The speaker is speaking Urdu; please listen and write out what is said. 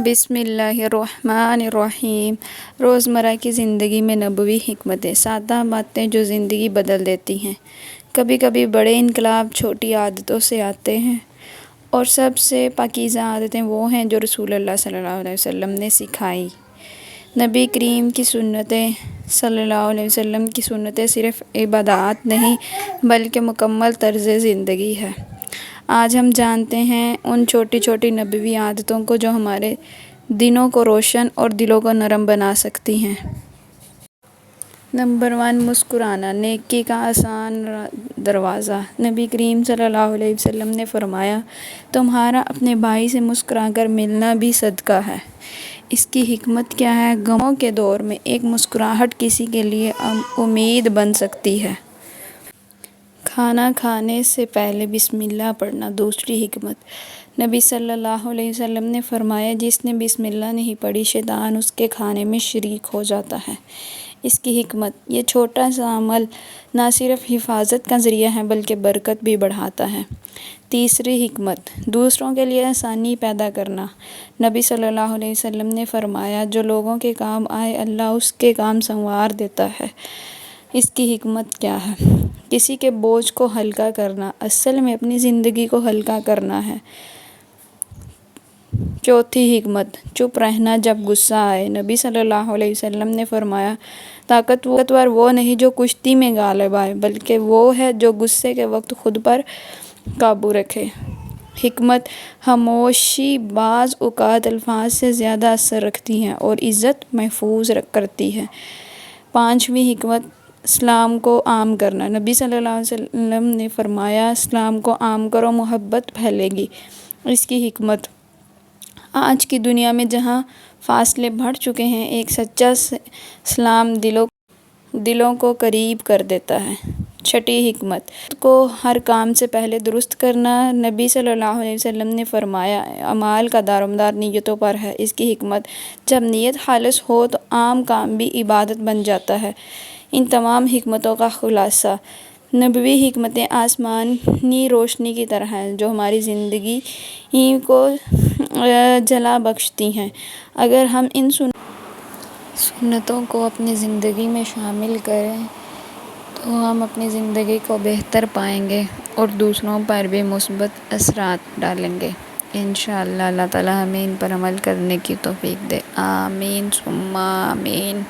بسم اللہ الرحمن الرحیم۔ روزمرہ کی زندگی میں نبوی حکمتیں، سادہ باتیں جو زندگی بدل دیتی ہیں۔ کبھی کبھی بڑے انقلاب چھوٹی عادتوں سے آتے ہیں، اور سب سے پاکیزہ عادتیں وہ ہیں جو رسول اللہ صلی اللہ علیہ وسلم نے سکھائی۔ نبی کریم کی سنتیں صلی اللہ علیہ وسلم کی سنتیں صرف عبادات نہیں بلکہ مکمل طرز زندگی ہے۔ آج ہم جانتے ہیں ان چھوٹی چھوٹی نبوی عادتوں کو جو ہمارے دنوں کو روشن اور دلوں کو نرم بنا سکتی ہیں۔ نمبر 1، مسکرانا، نیکی کا آسان دروازہ۔ نبی کریم صلی اللہ علیہ وسلم نے فرمایا، تمہارا اپنے بھائی سے مسکرا کر ملنا بھی صدقہ ہے۔ اس کی حکمت کیا ہے؟ غموں کے دور میں ایک مسکراہٹ کسی کے لیے امید بن سکتی ہے۔ کھانا کھانے سے پہلے بسم اللہ پڑھنا۔ دوسری حکمت، نبی صلی اللہ علیہ وسلم نے فرمایا، جس نے بسم اللہ نہیں پڑھی شیطان اس کے کھانے میں شریک ہو جاتا ہے۔ اس کی حکمت، یہ چھوٹا سا عمل نہ صرف حفاظت کا ذریعہ ہے بلکہ برکت بھی بڑھاتا ہے۔ تیسری حکمت، دوسروں کے لیے آسانی پیدا کرنا۔ نبی صلی اللہ علیہ وسلم نے فرمایا، جو لوگوں کے کام آئے اللہ اس کے کام سنوار دیتا ہے۔ اس کی حکمت کیا ہے؟ کسی کے بوجھ کو ہلکا کرنا، اصل میں اپنی زندگی کو ہلکا کرنا ہے۔ چوتھی حکمت، چپ رہنا جب غصہ آئے۔ نبی صلی اللہ علیہ وسلم نے فرمایا، طاقتور وہ نہیں جو کشتی میں غالب آئے بلکہ وہ ہے جو غصے کے وقت خود پر قابو رکھے۔ حکمت، خاموشی بعض اوقات الفاظ سے زیادہ اثر رکھتی ہے اور عزت محفوظ کرتی ہے۔ پانچویں حکمت، اسلام کو عام کرنا۔ نبی صلی اللہ علیہ وسلم نے فرمایا، اسلام کو عام کرو، محبت پھیلے گی۔ اس کی حکمت، آج کی دنیا میں جہاں فاصلے بڑھ چکے ہیں، ایک سچا اسلام دلوں کو قریب کر دیتا ہے۔ چھٹی حکمت، کو ہر کام سے پہلے درست کرنا۔ نبی صلی اللہ علیہ وسلم نے فرمایا، اعمال کا دارومدار نیتوں پر ہے۔ اس کی حکمت، جب نیت خالص ہو تو عام کام بھی عبادت بن جاتا ہے۔ ان تمام حکمتوں کا خلاصہ، نبوی حکمتیں آسمانی روشنی کی طرح ہیں جو ہماری زندگی کو جلا بخشتی ہیں۔ اگر ہم ان سنتوں کو اپنی زندگی میں شامل کریں تو ہم اپنی زندگی کو بہتر پائیں گے اور دوسروں پر بھی مثبت اثرات ڈالیں گے۔ انشاءاللہ اللہ تعالی ہمیں ان پر عمل کرنے کی توفیق دے۔ آمین ثم آمین۔